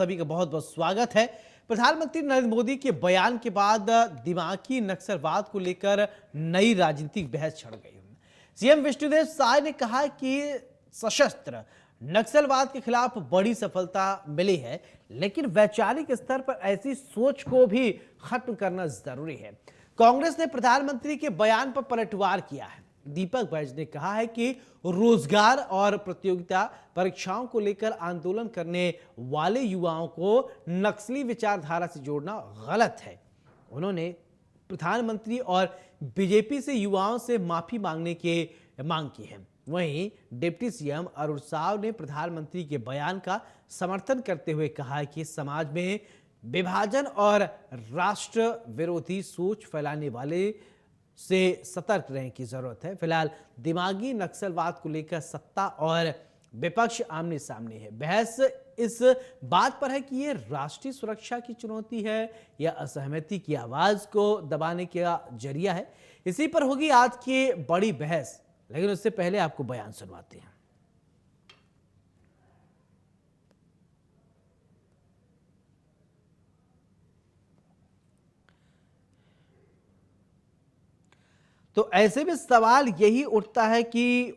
सभी का बहुत बहुत स्वागत है। प्रधानमंत्री नरेंद्र मोदी के बयान के बाद दिमागी नक्सलवाद को लेकर नई राजनीतिक बहस छिड़ गई। सीएम विष्णुदेव साय ने कहा कि सशस्त्र नक्सलवाद के खिलाफ बड़ी सफलता मिली है, लेकिन वैचारिक स्तर पर ऐसी सोच को भी खत्म करना जरूरी है। कांग्रेस ने प्रधानमंत्री के बयान पर पलटवार किया है। दीपक बैज ने कहा है कि रोजगार और प्रतियोगिता परीक्षाओं को लेकर आंदोलन करने वाले युवाओं को नक्सली विचारधारा से जोड़ना गलत है। उन्होंने प्रधानमंत्री और बीजेपी से युवाओं से माफी मांगने की मांग की है। वहीं डिप्टी सीएम अरुण साव ने प्रधानमंत्री के बयान का समर्थन करते हुए कहा है कि समाज में विभाजन और राष्ट्र विरोधी सोच फैलाने वाले से सतर्क रहने की जरूरत है। फिलहाल दिमागी नक्सलवाद को लेकर सत्ता और विपक्ष आमने सामने है। बहस इस बात पर है कि ये राष्ट्रीय सुरक्षा की चुनौती है या असहमति की आवाज को दबाने का जरिया है। इसी पर होगी आज की बड़ी बहस, लेकिन उससे पहले आपको बयान सुनवाते हैं। तो ऐसे में सवाल यही उठता है कि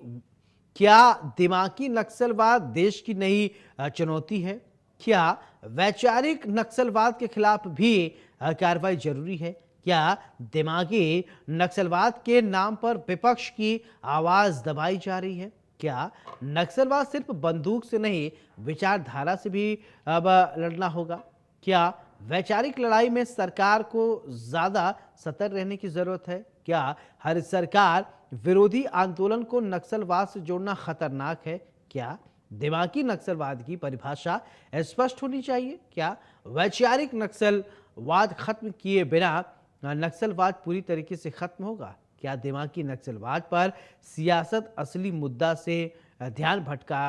क्या दिमागी नक्सलवाद देश की नई चुनौती है? क्या वैचारिक नक्सलवाद के खिलाफ भी कार्रवाई जरूरी है? क्या दिमागी नक्सलवाद के नाम पर विपक्ष की आवाज दबाई जा रही है? क्या नक्सलवाद सिर्फ बंदूक से नहीं, विचारधारा से भी अब लड़ना होगा? क्या वैचारिक लड़ाई में सरकार को ज्यादा सतर्क रहने की जरूरत है? क्या हर सरकार विरोधी आंदोलन को नक्सलवाद से जोड़ना खतरनाक है? क्या दिमागी नक्सलवाद की परिभाषा स्पष्ट होनी चाहिए? क्या वैचारिक नक्सलवाद खत्म किए बिना नक्सलवाद पूरी तरीके से खत्म होगा? क्या दिमागी नक्सलवाद पर सियासत असली मुद्दा से ध्यान भटका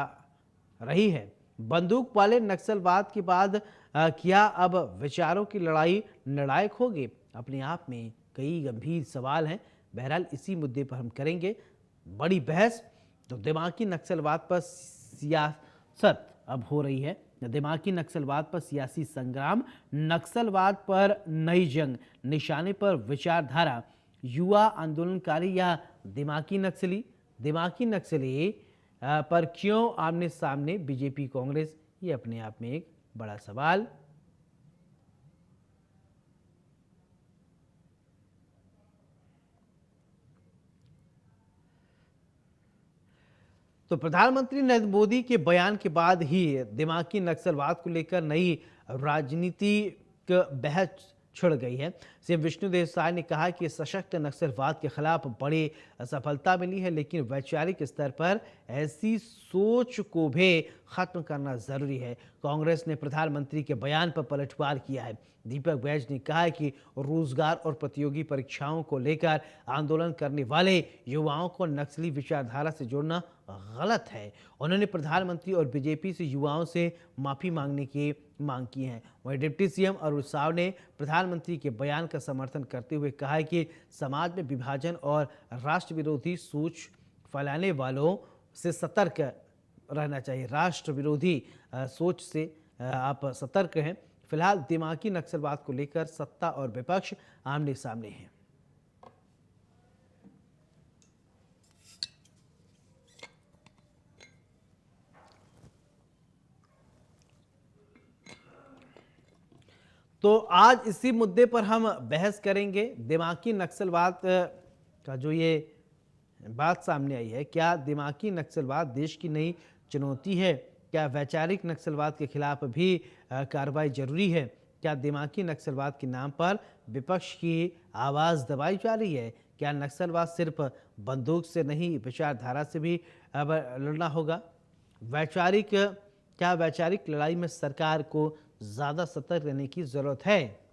रही है? बंदूक वाले नक्सलवाद के बाद क्या अब विचारों की लड़ाई निर्णायक होगी? अपने आप में कई गंभीर सवाल हैं। बहरहाल इसी मुद्दे पर हम करेंगे बड़ी बहस। तो दिमागी नक्सलवाद पर सियासत अब हो रही है। दिमागी नक्सलवाद पर सियासी संग्राम, नक्सलवाद पर नई जंग, निशाने पर विचारधारा, युवा आंदोलनकारी या दिमागी नक्सली पर क्यों आमने सामने बीजेपी कांग्रेस, ये अपने आप में एक बड़ा सवाल। तो प्रधानमंत्री नरेंद्र मोदी के बयान के बाद ही दिमागी नक्सलवाद को लेकर नई राजनीतिक बहस छिड़ गई है। सीएम विष्णुदेव साय ने कहा कि सशक्त नक्सलवाद के खिलाफ बड़ी सफलता मिली है, लेकिन वैचारिक स्तर पर ऐसी सोच को भी खत्म करना जरूरी है। कांग्रेस ने प्रधानमंत्री के बयान पर पलटवार किया है। दीपक बैज ने कहा है कि रोजगार और प्रतियोगी परीक्षाओं को लेकर आंदोलन करने वाले युवाओं को नक्सली विचारधारा से जोड़ना गलत है। उन्होंने प्रधानमंत्री और बीजेपी से युवाओं से माफी मांगने की मांग की है। वहीं डिप्टी सीएम अरुण साव ने प्रधानमंत्री के बयान का समर्थन करते हुए कहा है कि समाज में विभाजन और राष्ट्र विरोधी सोच फैलाने वालों से सतर्क रहना चाहिए। राष्ट्र विरोधी सोच से आप सतर्क हैं। फिलहाल दिमागी नक्सलवाद को लेकर सत्ता और विपक्ष आमने सामने हैं। तो आज इसी मुद्दे पर हम बहस करेंगे। दिमागी नक्सलवाद का जो ये बात सामने आई है, क्या दिमागी नक्सलवाद देश की नई चुनौती है? क्या वैचारिक नक्सलवाद के खिलाफ भी कार्रवाई जरूरी है? क्या दिमागी नक्सलवाद के नाम पर विपक्ष की आवाज दबाई जा रही है? क्या नक्सलवाद सिर्फ बंदूक से नहीं, विचारधारा से भी अब लड़ना होगा? क्या वैचारिक लड़ाई में सरकार को ज्यादा सतर्क रहने की जरूरत है?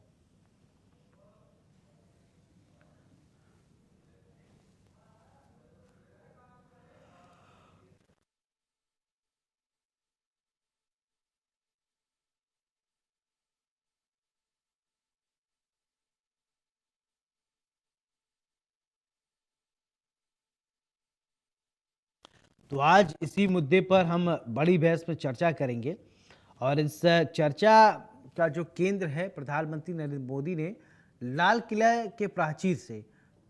तो आज इसी मुद्दे पर हम बड़ी बहस में चर्चा करेंगे और इस चर्चा का जो केंद्र है, प्रधानमंत्री नरेंद्र मोदी ने लाल किला के प्राचीर से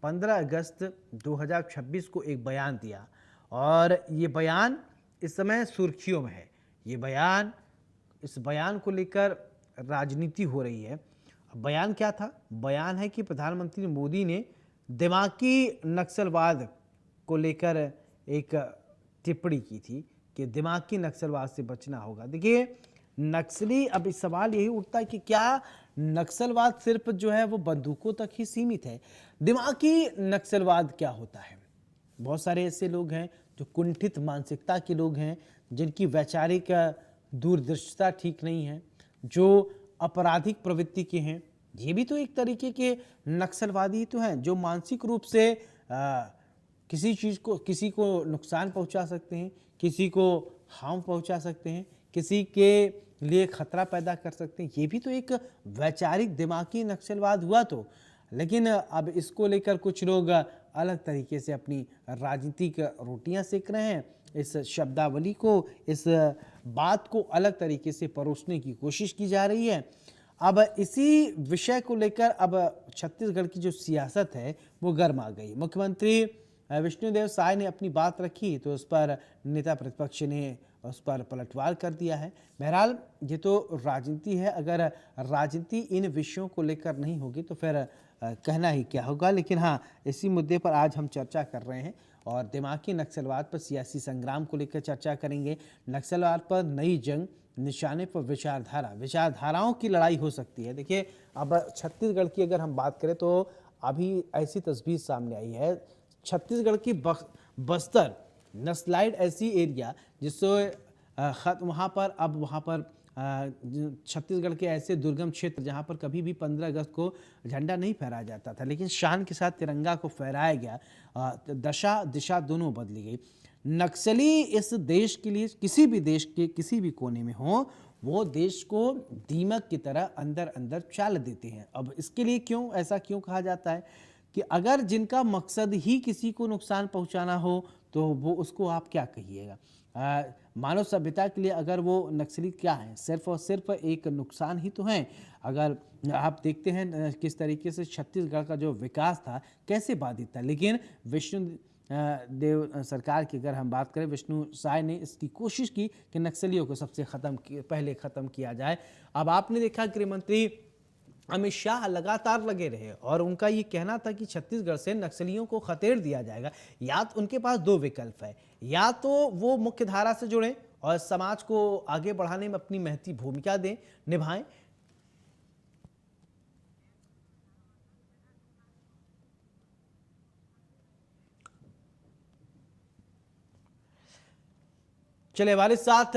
15 अगस्त 2026 को एक बयान दिया और ये बयान इस समय सुर्खियों में है। इस बयान को लेकर राजनीति हो रही है। बयान क्या था? बयान है कि प्रधानमंत्री मोदी ने दिमागी नक्सलवाद को लेकर एक टिप्पणी की थी कि दिमागी नक्सलवाद से बचना होगा। देखिए, नक्सली, अब इस सवाल यही उठता है कि क्या नक्सलवाद सिर्फ जो है वो बंदूकों तक ही सीमित है? दिमागी नक्सलवाद क्या होता है? बहुत सारे ऐसे लोग हैं जो कुंठित मानसिकता के लोग हैं, जिनकी वैचारिक दूरदर्शिता ठीक नहीं है, जो आपराधिक प्रवृत्ति के हैं। ये भी तो एक तरीके के नक्सलवादी तो हैं, जो मानसिक रूप से किसी को नुकसान पहुंचा सकते हैं, किसी को हार्म पहुंचा सकते हैं, किसी के लिए खतरा पैदा कर सकते हैं। ये भी तो एक वैचारिक दिमागी नक्सलवाद हुआ। तो लेकिन अब इसको लेकर कुछ लोग अलग तरीके से अपनी राजनीतिक रोटियां सेक रहे हैं। इस शब्दावली को, इस बात को अलग तरीके से परोसने की कोशिश की जा रही है। अब इसी विषय को लेकर अब छत्तीसगढ़ की जो सियासत है वो गर्मा गई। मुख्यमंत्री विष्णुदेव साय ने अपनी बात रखी तो उस पर नेता प्रतिपक्ष ने उस पर पलटवार कर दिया है। बहरहाल ये तो राजनीति है, अगर राजनीति इन विषयों को लेकर नहीं होगी तो फिर कहना ही क्या होगा। लेकिन हाँ, इसी मुद्दे पर आज हम चर्चा कर रहे हैं और दिमागी नक्सलवाद पर सियासी संग्राम को लेकर चर्चा करेंगे। नक्सलवाद पर नई जंग, निशाने पर विचारधाराओं की लड़ाई हो सकती है। देखिए, अब छत्तीसगढ़ की अगर हम बात करें तो अभी ऐसी तस्वीर सामने आई है। छत्तीसगढ़ की बस्तर नक्सलाइट ऐसी एरिया जिससे वहाँ पर छत्तीसगढ़ के ऐसे दुर्गम क्षेत्र जहाँ पर कभी भी 15 अगस्त को झंडा नहीं फहराया जाता था, लेकिन शान के साथ तिरंगा को फहराया गया। दशा दिशा दोनों बदली गई। नक्सली इस देश के लिए, किसी भी देश के किसी भी कोने में हो, वो देश को दीमक की तरह अंदर अंदर चाल देते हैं। अब इसके लिए ऐसा क्यों कहा जाता है कि अगर जिनका मकसद ही किसी को नुकसान पहुंचाना हो तो वो उसको आप क्या कहिएगा? मानव सभ्यता के लिए अगर वो नक्सली क्या है? सिर्फ और सिर्फ एक नुकसान ही तो है। अगर आप देखते हैं किस तरीके से छत्तीसगढ़ का जो विकास था कैसे बाधित था, लेकिन विष्णु देव सरकार की अगर हम बात करें, विष्णु साय ने इसकी कोशिश की कि नक्सलियों को सबसे पहले ख़त्म किया जाए। अब आपने देखा गृहमंत्री अमित शाह लगातार लगे रहे और उनका ये कहना था कि छत्तीसगढ़ से नक्सलियों को खदेड़ दिया जाएगा। या तो उनके पास दो विकल्प है, या तो वो मुख्य धारा से जुड़ें और समाज को आगे बढ़ाने में अपनी महती भूमिका निभाएं, चले हमारे साथ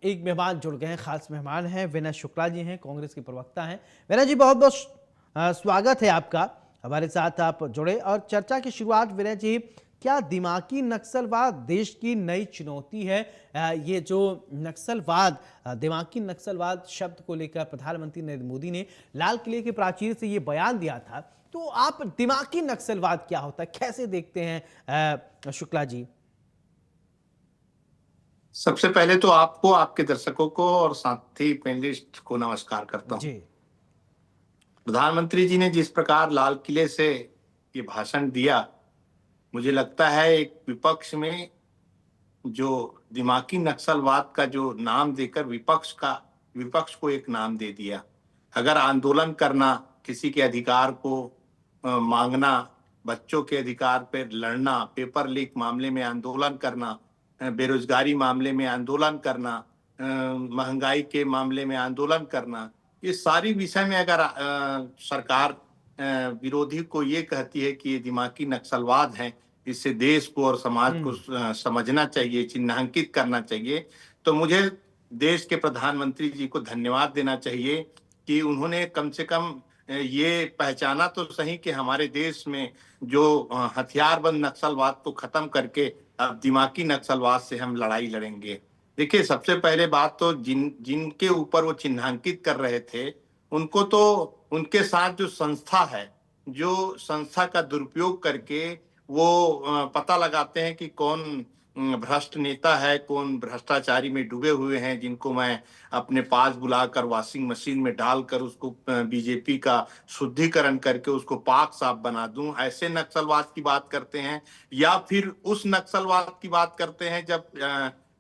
एक मेहमान जुड़ गए हैं, खास मेहमान हैं, विनय शुक्ला जी हैं, कांग्रेस के प्रवक्ता हैं। विनय जी, बहुत बहुत स्वागत है आपका, हमारे साथ आप जुड़े। और चर्चा की शुरुआत, विनय जी, क्या दिमागी नक्सलवाद देश की नई चुनौती है? ये जो नक्सलवाद, दिमागी नक्सलवाद शब्द को लेकर प्रधानमंत्री नरेंद्र मोदी ने लाल किले के प्राचीर से ये बयान दिया था, तो आप दिमागी नक्सलवाद क्या होता है कैसे देखते हैं शुक्ला जी? सबसे पहले तो आपको, आपके दर्शकों को और साथी पैनलिस्ट को नमस्कार करता हूं। प्रधानमंत्री जी ने जिस प्रकार लाल किले से ये भाषण दिया, मुझे लगता है एक विपक्ष में जो दिमागी नक्सलवाद का जो नाम देकर विपक्ष को एक नाम दे दिया। अगर आंदोलन करना, किसी के अधिकार को मांगना, बच्चों के अधिकार पर लड़ना, पेपर लीक मामले में आंदोलन करना, बेरोजगारी मामले में आंदोलन करना, महंगाई के मामले में आंदोलन करना, ये सारी विषय में अगर सरकार विरोधी को ये कहती है कि ये दिमागी नक्सलवाद है, इससे देश को और समाज को समझना चाहिए, चिन्हांकित करना चाहिए, तो मुझे देश के प्रधानमंत्री जी को धन्यवाद देना चाहिए कि उन्होंने कम से कम ये पहचाना तो सही कि हमारे देश में जो हथियारबंद नक्सलवाद को खत्म करके अब दिमागी नक्सलवाद से हम लड़ाई लड़ेंगे। देखिए, सबसे पहले बात तो जिनके ऊपर वो चिन्हांकित कर रहे थे, उनको तो उनके साथ जो संस्था है, जो संस्था का दुरुपयोग करके वो पता लगाते हैं कि कौन भ्रष्ट नेता है, कौन भ्रष्टाचारी में डूबे हुए हैं, जिनको मैं अपने पास बुलाकर वॉशिंग मशीन में डालकर उसको बीजेपी का शुद्धिकरण करके उसको पाक साफ बना दूं, ऐसे नक्सलवाद की बात करते हैं। या फिर उस नक्सलवाद की बात करते हैं जब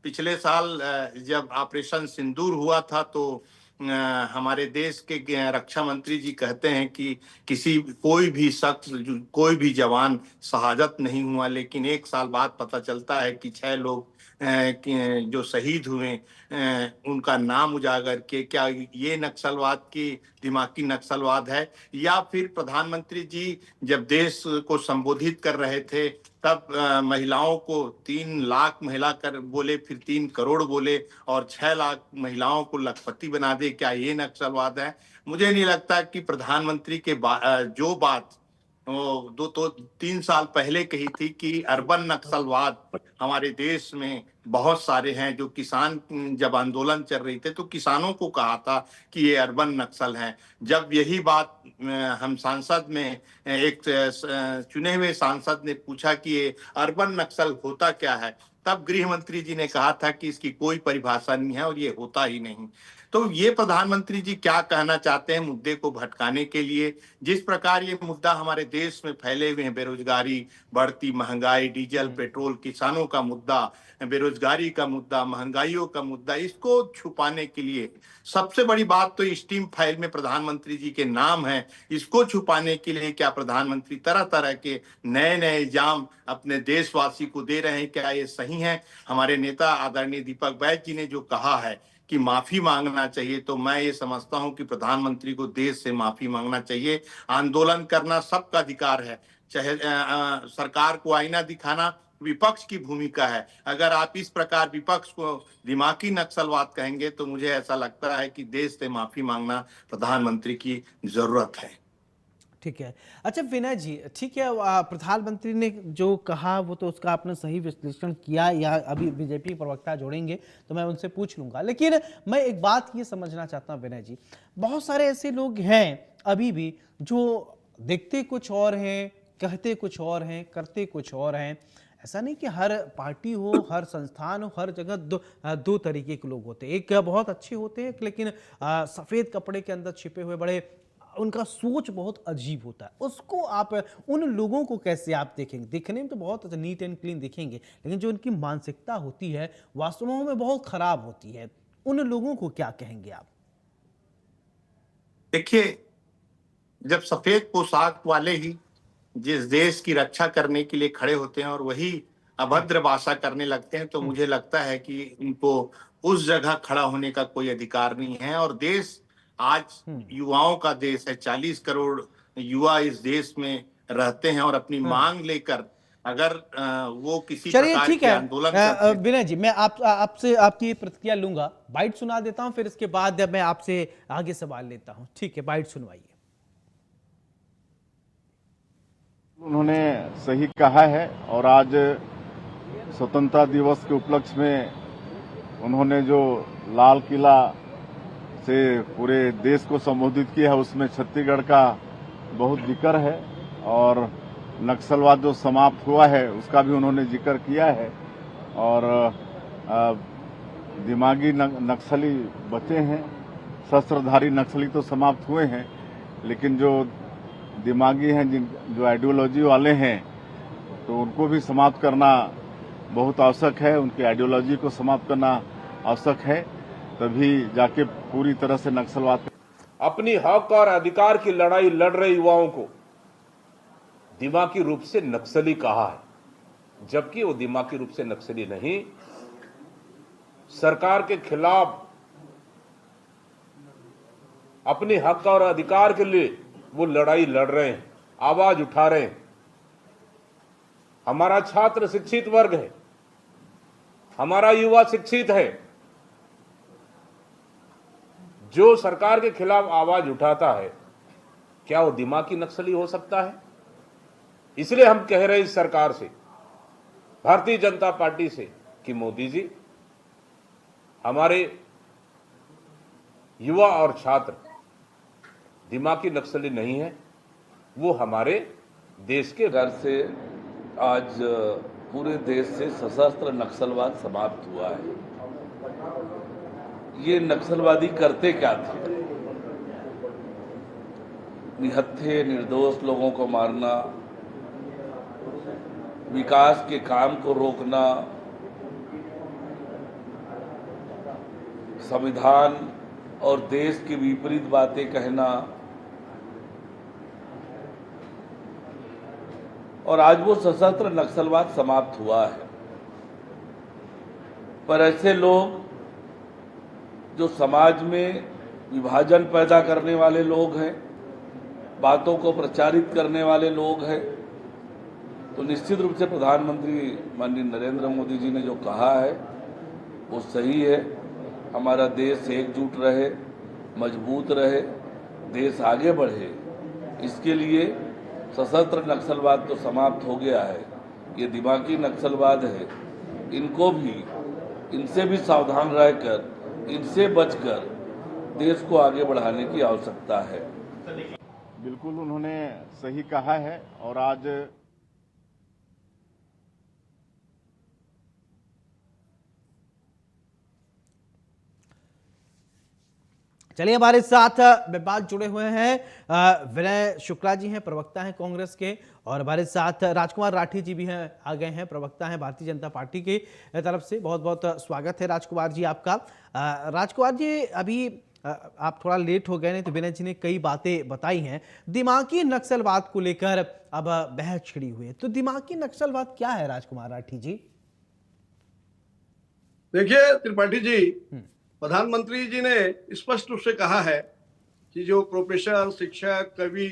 पिछले साल जब ऑपरेशन सिंदूर हुआ था, तो हमारे देश के रक्षा मंत्री जी कहते हैं कि कोई भी शख्स, कोई भी जवान शहादत नहीं हुआ, लेकिन एक साल बाद पता चलता है कि 6 लोग जो शहीद हुए, उनका नाम उजागर के। क्या ये नक्सलवाद की दिमागी नक्सलवाद है? या फिर प्रधानमंत्री जी जब देश को संबोधित कर रहे थे तब महिलाओं को 3 लाख महिला कर बोले, फिर 3 करोड़ बोले और 6 लाख महिलाओं को लखपति बना दे, क्या ये नक्सलवाद है? मुझे नहीं लगता कि प्रधानमंत्री के जो बात वो 3 साल पहले कही थी कि अर्बन नक्सलवाद हमारे देश में बहुत सारे हैं। जो किसान जब आंदोलन चल रही थे तो किसानों को कहा था कि ये अर्बन नक्सल हैं। जब यही बात हम सांसद में एक चुने हुए सांसद ने पूछा कि ये अर्बन नक्सल होता क्या है, तब गृह मंत्री जी ने कहा था कि इसकी कोई परिभाषा नहीं है और ये होता ही नहीं। तो ये प्रधानमंत्री जी क्या कहना चाहते हैं मुद्दे को भटकाने के लिए? जिस प्रकार ये मुद्दा हमारे देश में फैले हुए हैं, बेरोजगारी, बढ़ती महंगाई, डीजल, पेट्रोल, किसानों का मुद्दा, बेरोजगारी का मुद्दा, महंगाइयों का मुद्दा, इसको छुपाने के लिए सबसे बड़ी बात तो स्टीम फाइल में प्रधानमंत्री जी के नाम है। इसको छुपाने के लिए क्या प्रधानमंत्री तरह तरह के नए नए इल्जाम अपने देशवासी को दे रहे हैं? क्या ये सही है? हमारे नेता आदरणीय दीपक बैज जी ने जो कहा है कि माफी मांगना चाहिए, तो मैं ये समझता हूं कि प्रधानमंत्री को देश से माफी मांगना चाहिए। आंदोलन करना सबका अधिकार है, चाहे सरकार को आईना दिखाना विपक्ष की भूमिका है। अगर आप इस प्रकार विपक्ष को दिमागी नक्सलवाद कहेंगे तो मुझे ऐसा लगता है कि देश से माफी मांगना प्रधानमंत्री की जरूरत है। ठीक है। अच्छा विनय जी, ठीक है, प्रधानमंत्री ने जो कहा वो तो उसका आपने सही विश्लेषण किया, या अभी बीजेपी प्रवक्ता जोड़ेंगे तो मैं उनसे पूछ लूंगा। लेकिन मैं एक बात ये समझना चाहता हूँ विनय जी, बहुत सारे ऐसे लोग हैं अभी भी जो दिखते कुछ और हैं, कहते कुछ और हैं, करते कुछ और हैं। ऐसा नहीं कि हर पार्टी हो, हर संस्थान हो, हर जगह दो तरीके के लोग होते हैं। एक बहुत अच्छे होते हैं लेकिन सफेद कपड़े के अंदर छिपे हुए बड़े, उनका सोच बहुत अजीब होता है। उसको आप, उन लोगों को कैसे आप देखेंगे? दिखने में तो बहुत नीट एंड क्लीन दिखेंगे, लेकिन जो उनकी मानसिकता होती है वास्तव में बहुत खराब होती है। उन लोगों को क्या कहेंगे आप? देखिए, जब सफेद पोशाक वाले ही जिस देश की रक्षा करने के लिए खड़े होते हैं और वही अभद्र भाषा करने लगते हैं, तो मुझे लगता है कि उनको उस जगह खड़ा होने का कोई अधिकार नहीं है। और देश आज युवाओं का देश है, 40 करोड़ युवा इस देश में रहते हैं और अपनी मांग लेकर अगर वो किसी चलिए प्रकार ठीक के है। आंदोलन करते हैं। विनय जी, मैं आपसे आपकी प्रतिक्रिया लूंगा, बाइट सुना देता हूं, फिर इसके बाद मैं आपसे आगे सवाल लेता हूं। ठीक है, बाइट सुनवाइए। उन्होंने सही कहा है और आज स्वतंत्रता दिवस के उपलक्ष्य में उन्होंने जो लाल किला से पूरे देश को संबोधित किया है उसमें छत्तीसगढ़ का बहुत जिक्र है और नक्सलवाद जो समाप्त हुआ है उसका भी उन्होंने जिक्र किया है। और दिमागी नक्सली बचे हैं, शस्त्रधारी नक्सली तो समाप्त हुए हैं, लेकिन जो दिमागी हैं, जो आइडियोलॉजी वाले हैं, तो उनको भी समाप्त करना बहुत आवश्यक है। उनकी आइडियोलॉजी को समाप्त करना आवश्यक है, तभी जाके पूरी तरह से नक्सलवाद। अपनी हक और अधिकार की लड़ाई लड़ रहे युवाओं को दिमागी रूप से नक्सली कहा है, जबकि वो दिमागी रूप से नक्सली नहीं। सरकार के खिलाफ अपने हक और अधिकार के लिए वो लड़ाई लड़ रहे हैं, आवाज उठा रहे हैं। हमारा छात्र शिक्षित वर्ग है, हमारा युवा शिक्षित है। जो सरकार के खिलाफ आवाज उठाता है, क्या वो दिमागी नक्सली हो सकता है? इसलिए हम कह रहे हैं इस सरकार से, भारतीय जनता पार्टी से, कि मोदी जी, हमारे युवा और छात्र दिमागी नक्सली नहीं है, वो हमारे देश के। घर से आज पूरे देश से सशस्त्र नक्सलवाद समाप्त हुआ है। ये नक्सलवादी करते क्या थे? निहत्थे निर्दोष लोगों को मारना, विकास के काम को रोकना, संविधान और देश की विपरीत बातें कहना, और आज वो सशस्त्र नक्सलवाद समाप्त हुआ है। पर ऐसे लोग जो समाज में विभाजन पैदा करने वाले लोग हैं, बातों को प्रचारित करने वाले लोग हैं, तो निश्चित रूप से प्रधानमंत्री माननीय नरेंद्र मोदी जी ने जो कहा है वो सही है। हमारा देश एकजुट रहे, मजबूत रहे, देश आगे बढ़े, इसके लिए सशस्त्र नक्सलवाद तो समाप्त हो गया है। ये दिमागी नक्सलवाद है, इनको भी, इनसे भी सावधान रहकर, इनसे बचकर देश को आगे बढ़ाने की आवश्यकता है। बिल्कुल उन्होंने सही कहा है। और आज चलिए, हमारे साथ विभाग जुड़े हुए हैं विनय शुक्ला जी हैं, प्रवक्ता हैं कांग्रेस के, और हमारे साथ राजकुमार राठी जी भी हैं, आ गए हैं, प्रवक्ता हैं भारतीय जनता पार्टी की तरफ से। बहुत बहुत स्वागत है राजकुमार जी आपका। राजकुमार जी, अभी आप थोड़ा लेट हो गए, नहीं तो विनय जी ने कई बातें बताई हैं। दिमागी नक्सलवाद को लेकर अब बहस छिड़ी हुई है, तो दिमागी नक्सलवाद क्या है राजकुमार राठी जी? देखिए त्रिपाठी जी, प्रधानमंत्री जी ने स्पष्ट रूप से कहा है कि जो प्रोफेसर, शिक्षक, कवि,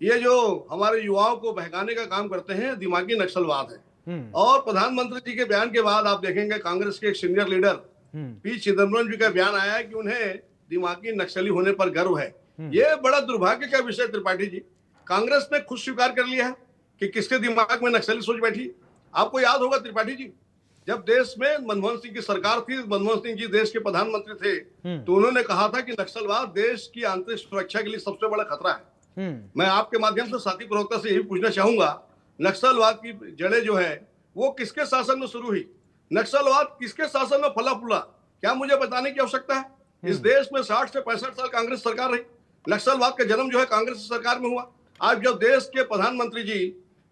ये जो हमारे युवाओं को बहकाने का काम करते हैं, दिमागी नक्सलवाद है। और प्रधानमंत्री जी के बयान के बाद आप देखेंगे कांग्रेस के एक सीनियर लीडर पी चिदम्बरम जी का बयान आया है कि उन्हें दिमागी नक्सली होने पर गर्व है। ये बड़ा दुर्भाग्य का विषय त्रिपाठी जी। कांग्रेस ने खुद स्वीकार कर लिया है कि किसके दिमाग में नक्सली सोच बैठी। आपको याद होगा त्रिपाठी जी, जब देश में मनमोहन सिंह की सरकार थी, मनमोहन सिंह जी देश के प्रधानमंत्री थे, तो उन्होंने कहा था कि नक्सलवाद देश की आंतरिक सुरक्षा के लिए सबसे बड़ा खतरा है। मैं आपके माध्यम से साथी प्रवक्ता से यही पूछना चाहूंगा, नक्सलवाद की जड़ें जो है वो किसके शासन में शुरू हुई? नक्सलवाद किसके शासन में फला फूला? क्या मुझे बताने की आवश्यकता है? इस देश में 60 से 65 साल कांग्रेस सरकार रही। नक्सलवाद का जन्म जो है कांग्रेस सरकार में हुआ। आज जब देश के प्रधानमंत्री जी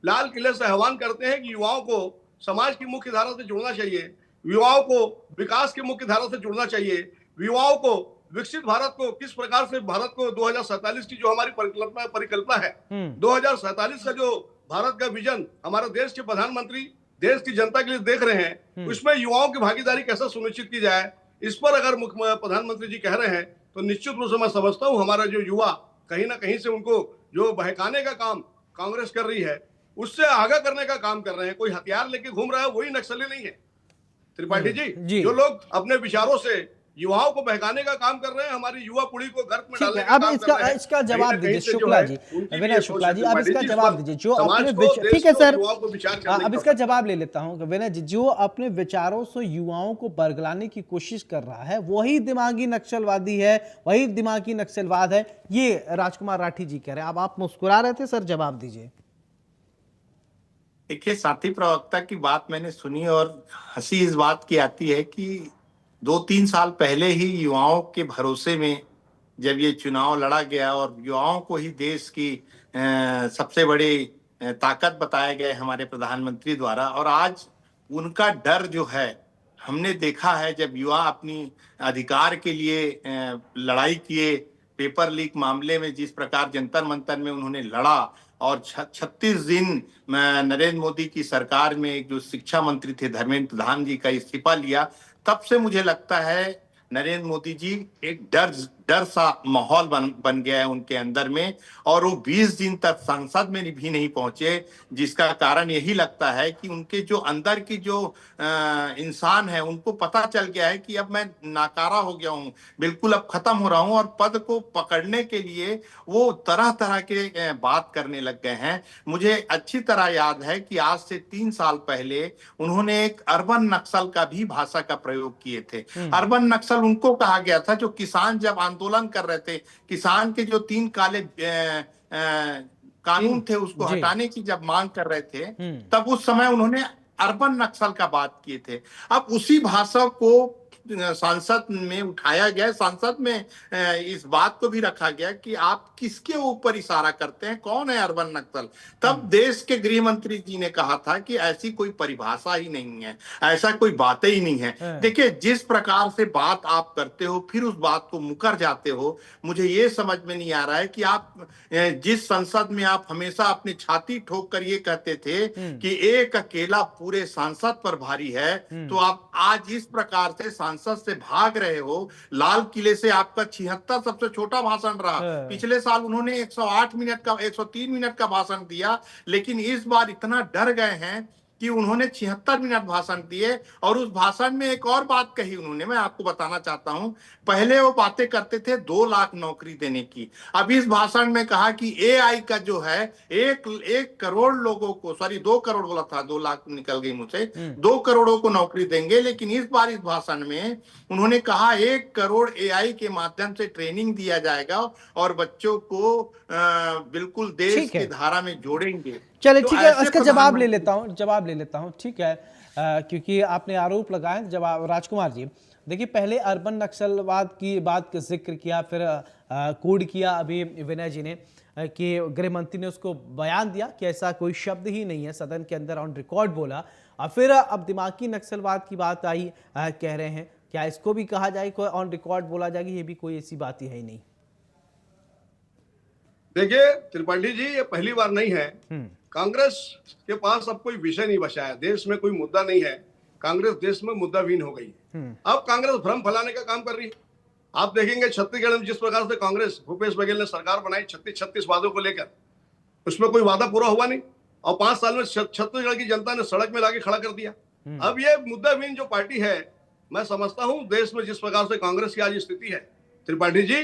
लाल किले से आह्वान करते हैं कि युवाओं को समाज की मुख्य धारा से जुड़ना चाहिए, युवाओं को विकास की मुख्य धारा से जुड़ना चाहिए, युवाओं को विकसित भारत को, किस प्रकार से भारत को 2047 की जो हमारी परिकल्पना है, 2047 का जो भारत का विजन हमारे देश के प्रधानमंत्री देश की जनता के लिए देख रहे हैं, उसमें युवाओं की भागीदारी कैसे सुनिश्चित की जाए, इस पर अगर प्रधानमंत्री जी कह रहे हैं तो निश्चित रूप से मैं समझता हूं हमारा जो युवा कहीं ना कहीं से उनको जो बहकाने का काम कांग्रेस कर रही है उससे आगाह करने का काम कर रहे हैं। कोई हथियार लेके घूम रहा है वही नक्सली नहीं है त्रिपाठी जी। जो लोग अपने विचारों से युवाओं को बहकाने का काम कर रहे हैं, हमारी युवा पीढ़ी को गर्त में डालने का काम कर रहे हैं। इसका जवाब दीजिए शुक्ला जी, विनय शुक्ला जी, अब इसका जवाब दीजिए। जो अपने ठीक है सर, अब इसका जवाब ले लेता हूं विनय जी। जो अपने विचारों से युवाओं को बरगलाने की कोशिश कर रहा है वही दिमागी नक्सलवादी है, वही दिमागी नक्सलवाद है, ये राजकुमार राठी जी कह रहे हैं। अब आप मुस्कुरा रहे थे सर, जवाब दीजिए। देखिए, साथी प्रवक्ता की बात मैंने सुनी और हंसी इस बात की आती है कि 2-3 साल पहले ही युवाओं के भरोसे में जब ये चुनाव लड़ा गया और युवाओं को ही देश की सबसे बड़ी ताकत बताए गए हमारे प्रधानमंत्री द्वारा, और आज उनका डर जो है हमने देखा है। जब युवा अपनी अधिकार के लिए लड़ाई किए, पेपर लीक मामले में जिस प्रकार जंतर मंतर में उन्होंने लड़ा और 36 दिन नरेंद्र मोदी की सरकार में एक जो शिक्षा मंत्री थे धर्मेंद्र प्रधान जी का इस्तीफा लिया, तब से मुझे लगता है नरेंद्र मोदी जी एक डर सा माहौल बन गया है उनके अंदर में, और वो 20 दिन तक संसद में भी नहीं पहुंचे, जिसका कारण यही लगता है कि उनके जो अंदर की जो इंसान है उनको पता चल गया है कि अब मैं नाकारा हो गया हूं, बिल्कुल अब खत्म हो रहा हूं, और पद को पकड़ने के लिए वो तरह तरह के बात करने लग गए हैं। मुझे अच्छी तरह याद है कि आज से 3 साल पहले उन्होंने एक अर्बन नक्सल का भी भाषा का प्रयोग किए थे। अर्बन नक्सल उनको कहा गया था जो किसान जब आंदोलन कर रहे थे, किसान के जो 3 काले कानून थे उसको हटाने की जब मांग कर रहे थे, तब उस समय उन्होंने अर्बन नक्सल का बात किए थे। अब उसी भाषा को संसद में उठाया गया, संसद में इस बात को भी रखा गया कि आप किसके ऊपर इशारा करते हैं, कौन है अर्बन नक्सल। तब देश के गृह मंत्री जी ने कहा था कि ऐसी कोई परिभाषा ही नहीं है, ऐसा कोई बातें ही नहीं है। देखिए, जिस प्रकार से बात आप करते हो फिर उस बात को मुकर जाते हो, मुझे ये समझ में नहीं आ रहा है कि आप जिस संसद में आप हमेशा अपनी छाती ठोक कर ये कहते थे कि एक अकेला पूरे संसद पर भारी है, तो आप आज इस प्रकार से संसद से भाग रहे हो। लाल किले से आपका 76 सबसे छोटा भाषण रहा। पिछले साल उन्होंने 108 मिनट का 103 मिनट का भाषण दिया, लेकिन इस बार इतना डर गए हैं कि उन्होंने 76 मिनट भाषण दिए। और उस भाषण में एक और बात कही उन्होंने, मैं आपको बताना चाहता हूं। पहले वो बातें करते थे 2 लाख नौकरी देने की, अब इस भाषण में कहा कि एआई का जो है 1 करोड़ लोगों को, सॉरी 2 करोड़ बोला था, 2 लाख निकल गई मुझसे, 2 करोड़ों को नौकरी देंगे। लेकिन इस बार इस भाषण में उन्होंने कहा 1 करोड़ एआई के माध्यम से ट्रेनिंग दिया जाएगा और बच्चों को बिल्कुल देश की धारा में जोड़ेंगे। चले तो ठीक है, ऐसे इसका जवाब ले लेता हूं, ठीक है। क्योंकि आपने आरोप लगाया। जवाब राजकुमार जी, देखिए, पहले अर्बन नक्सलवाद की बात का जिक्र किया, फिर कोड किया अभी विनय जी ने कि गृह मंत्री ने उसको बयान दिया कि ऐसा कोई शब्द ही नहीं है, सदन के अंदर ऑन रिकॉर्ड बोला। और फिर अब दिमागी नक्सलवाद की बात आई, कह रहे हैं क्या इसको भी कहा जाए, कोई ऑन रिकॉर्ड बोला जाएगा, ये भी कोई ऐसी बात ही है ही नहीं। देखिए त्रिपाठी जी, ये पहली बार नहीं है। कांग्रेस के पास अब कोई विषय नहीं बचा है, देश में कोई मुद्दा नहीं है। कांग्रेस देश में मुद्दाविहीन हो गई है। अब कांग्रेस भ्रम फैलाने का काम कर रही है। आप देखेंगे छत्तीसगढ़ में जिस प्रकार से कांग्रेस, भूपेश बघेल ने सरकार बनाई 36 वादों को लेकर, उसमें कोई वादा पूरा हुआ नहीं और 5 साल में छत्तीसगढ़ की जनता ने सड़क में लाके खड़ा कर दिया। अब ये मुद्दाविहीन जो पार्टी है, मैं समझता हूं देश में जिस प्रकार से कांग्रेस की आज स्थिति है त्रिपाठी जी,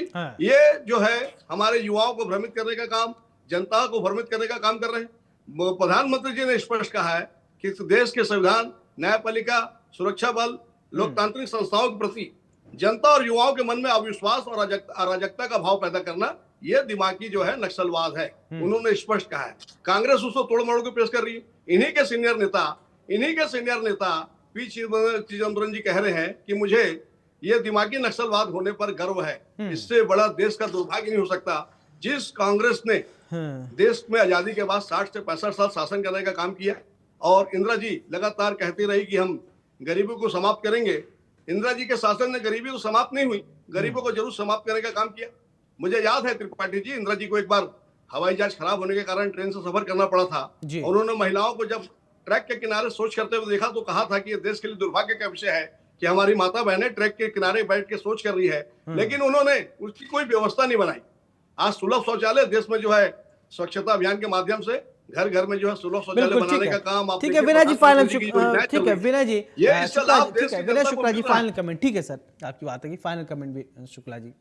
ये जो है हमारे युवाओं को भ्रमित करने का काम, जनता को भ्रमित करने का काम कर रहे हैं। प्रधानमंत्री जी ने स्पष्ट कहा है कि देश के संविधान, न्यायपालिका, सुरक्षा बल, लोकतांत्रिक संस्थाओं के प्रति जनता और युवाओं के मन में अविश्वास और अराजकता का भाव पैदा करना, यह दिमागी जो है नक्सलवाद है। उन्होंने स्पष्ट कहा है। कांग्रेस उसको तोड़ मरोड़ के पेश कर रही है। इन्हीं के सीनियर नेता पी चिदम्बरम जी कह रहे हैं कि मुझे ये दिमागी नक्सलवाद होने पर गर्व है। इससे बड़ा देश का दुर्भाग्य नहीं हो सकता। जिस कांग्रेस ने देश में आजादी के बाद 60 से 65 साल शासन करने का काम किया और इंदिरा जी लगातार कहती रही कि हम गरीबी को समाप्त करेंगे। इंदिरा जी के शासन ने गरीबी तो समाप्त नहीं हुई, गरीबों को जरूर समाप्त करने का काम किया। मुझे याद है त्रिपाठी जी, इंदिरा जी को एक बार हवाई जहाज खराब होने के कारण ट्रेन से सफर करना पड़ा था। उन्होंने महिलाओं को जब ट्रैक के किनारे सोच करते हुए देखा तो कहा था कि यह देश के लिए दुर्भाग्य का विषय है कि हमारी माता बहनें ट्रैक के किनारे बैठ के सोच कर रही है। लेकिन उन्होंने उसकी कोई व्यवस्था नहीं बनाई। आज सुलभ शौचालय देश में जो है स्वच्छता अभियान के माध्यम से घर घर में जो है सुलभ शौचालय बनाने का काम। ठीक है विनय जी, फाइनल, ठीक है विनय जी, विनय शुक्ला जी, फाइनल कमेंट। ठीक है सर, आपकी बात है कि फाइनल कमेंट भी शुक्ला जी।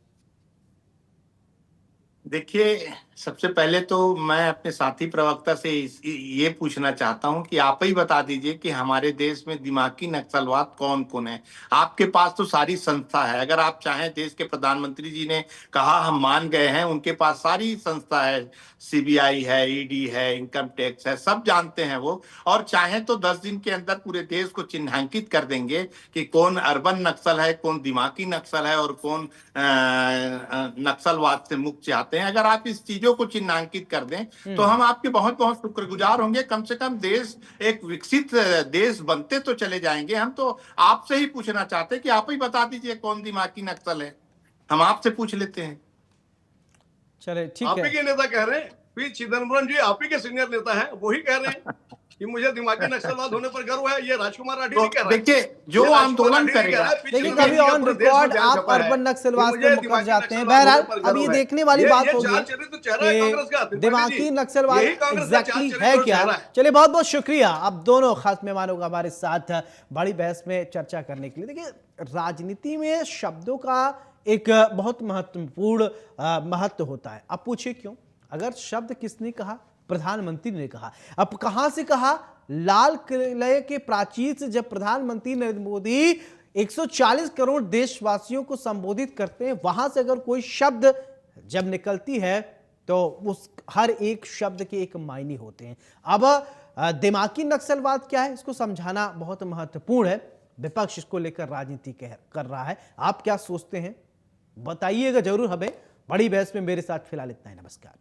देखिए, सबसे पहले तो मैं अपने साथी प्रवक्ता से ये पूछना चाहता हूं कि आप ही बता दीजिए कि हमारे देश में दिमागी नक्सलवाद कौन कौन है। आपके पास तो सारी संस्था है, अगर आप चाहें, देश के प्रधानमंत्री जी ने कहा हम मान गए हैं, उनके पास सारी संस्था है, सीबीआई है, ईडी है, इनकम टैक्स है, सब जानते हैं वो। और चाहें तो 10 दिन के अंदर पूरे देश को चिन्हांकित कर देंगे कि कौन अर्बन नक्सल है, कौन दिमागी नक्सल है और कौन नक्सलवाद से मुक्त चाहते हैं। अगर आप इस चीजों को चिन्हांकित कर दें तो हम आपके बहुत बहुत शुक्रगुजार होंगे। कम से कम देश एक विकसित देश बनते तो चले जाएंगे। हम तो आपसे ही पूछना चाहते हैं कि आप ही बता दीजिए कौन दिमागी नक्सल है, हम आपसे पूछ लेते हैं। चले ठीक है, आप ही के नेता कह रहे हैं, पी चिदम्बरम जी आप ही के सीनियर नेता हैं, वही कह रहे हैं कि मुझे दिमागी नक्सलवाद होने पर गर्व है। ये राजकुमार राठी नहीं कह रहा है। देखिए, जो आंदोलन करेगा, देखिए कभी ऑन रिकॉर्ड आप अर्बन नक्सलवाद पे मुकर जाते हैं। बहरहाल अब ये देखने वाली बात होगी कि दिमागी नक्सलवाद एग्जैक्टली है क्या। चलिए, बहुत बहुत शुक्रिया आप दोनों खास मेहमानों का हमारे साथ बड़ी बहस में चर्चा करने के लिए। देखिए, राजनीति में शब्दों का एक बहुत महत्वपूर्ण महत्व होता है। अब पूछिए क्यों? अगर शब्द किसने कहा? प्रधानमंत्री ने कहा। अब कहां से कहा? लाल किले के प्राचीर से जब प्रधानमंत्री नरेंद्र मोदी 140 करोड़ देशवासियों को संबोधित करते हैं, वहां से अगर कोई शब्द जब निकलती है तो उस हर एक शब्द के एक मायने होते हैं। अब दिमागी नक्सलवाद क्या है इसको समझाना बहुत महत्वपूर्ण है। विपक्ष इसको लेकर राजनीति कर रहा है। आप क्या सोचते हैं बताइएगा जरूर हमें। बड़ी बहस में मेरे साथ फिलहाल इतना ही। नमस्कार।